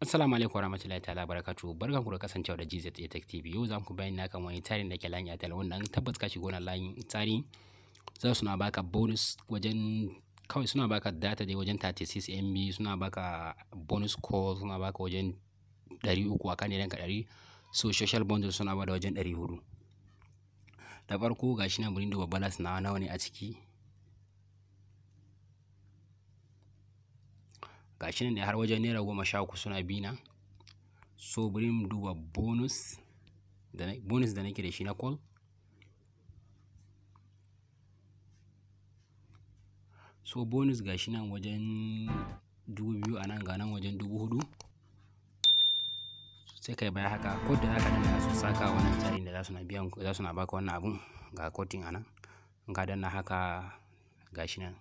Assalamu alaikum warahmatullahi ta'ala barakatuhu. Barkanku da kasancewa da GZ Tech TV. Yau za mu bayani akan wani tsarin da ke layin Airtel wanda an tabbas ka shigo na layin tsari za su na baka bonus wajen kawai suna baka data dai wajen 36 MB, suna baka bonus call, suna baka wajen 300 akan idan ka 100. So social bundle suna bada wajen 400. Da farko gashi na burin da balance nawa ne a ciki. Gashi nan da har wajen naira 13 suna bina. So bari mu duba bonus da nake da shi na call. So bonus gashi nan wajen 2000 a nan ga nan wajen 4000. Sai kai baya haka code da zaka danna su saka wannan tsarin da za su na baka wannan abun ga coding anan. In ka danna haka gashi nan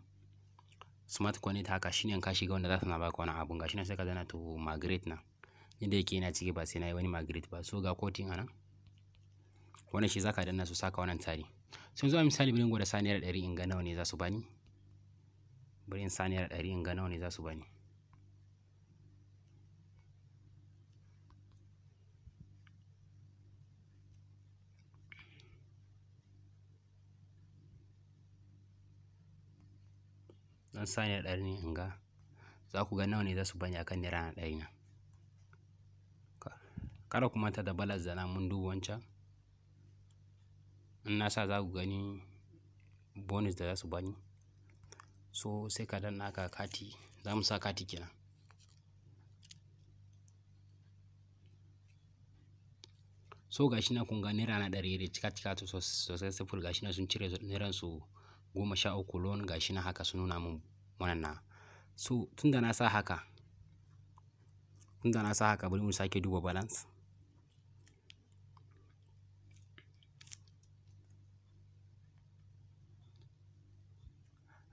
smart connect haka shine in ka shiga wanda za su na baka wannan abun gashi nan sai ka danna to migrate nan inda yake yana ciki ba sai na yi wani migrate ba. So ga coding anan wannan shi zaka danna su saka wannan tsari. Sun zo misali bari in gwada saniyar 100 in ga nawa ne za su bani. Bari in saniyar 100 in ga nawa ne za su bani. Dan saniyar 100 ne in ga za ku ga nawa ne za su bani akan naira 100 na. Kada ku manta da balance da nan mun duba wancan. In na sa za ku gani bonus da za su bani. So sai ka danna ka kati, za mu sa kati kenan. So gashi na kun ga naira na 100 da cika sosai sifil gashi na sun cire nairan su 13 loan gashi na haka sun nuna mun wannan na. So tunda na sa haka bari mu sake duba balance.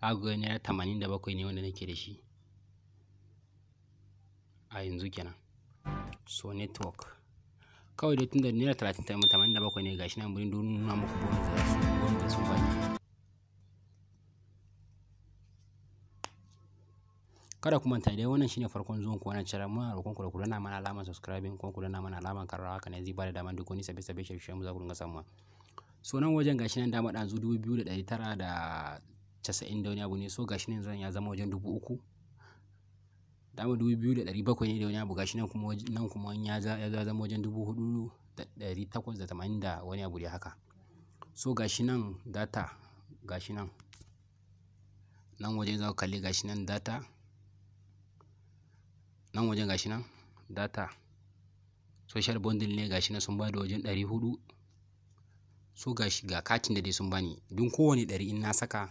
Aga naira 87 ne wanda nake da shi a yanzu kenan. So network kawai dai tunda naira 87 ne gashi nan bari nuna muku bonus da su bani. Kada ku manta dai wannan shine farkon zuwan ku wannan channel, muna roƙon ku da ku danna mana alamar subscribing ko ku danna mana alamar karrawa haka ne zai bada dama duk wani sabbi shirye mu za ku dinga samuwa. So nan wajen gashi nan dama dan zu 2990 da wani abu ne. So gashi nan zan ya zama wajen 3000. Dama 2700 ne da wani abu gashi nan kuma ya zama wajen 4880 da wani abu dai haka. So gashi nan data gashi nan wajen za ku kalli gashi nan data nan wajen gashi nan data social bundle ne gashi nan sun bada wajen 400. So gashi ga katin da dai sun bani don kowane 100 in na saka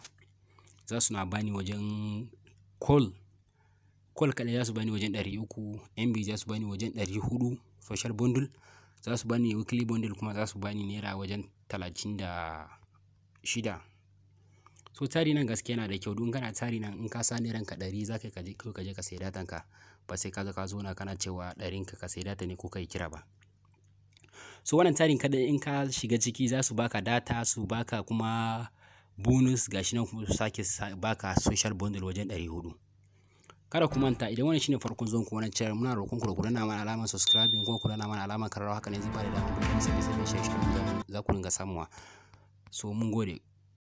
za su na bani wajen call kadai za su bani wajen 300, MB za su bani wajen 400, social bundle za su bani weekly bundle kuma za su bani naira wajen 36. So tsari nan gaskiya yana da kyau don kana tsari nan in ka sa nairan ka 100 za ka je ka sai datan ka ba sai ka zo na kana cewa 100 ka sai data ne ko kai kira ba. So wannan tsarin kada in ka shiga ciki za su baka data su baka kuma bonus gashi nan kuma su sake baka social bundle wajen 400. Kada ku manta idan wannan shine farkon zuwan ku wannan channel, muna roƙon ku da ku danna mana alamar subscribing ko ku danna mana alamar karrawa haka ne zai bada dama duk wani sabbi shirye za ku dinga samuwa. So mun gode.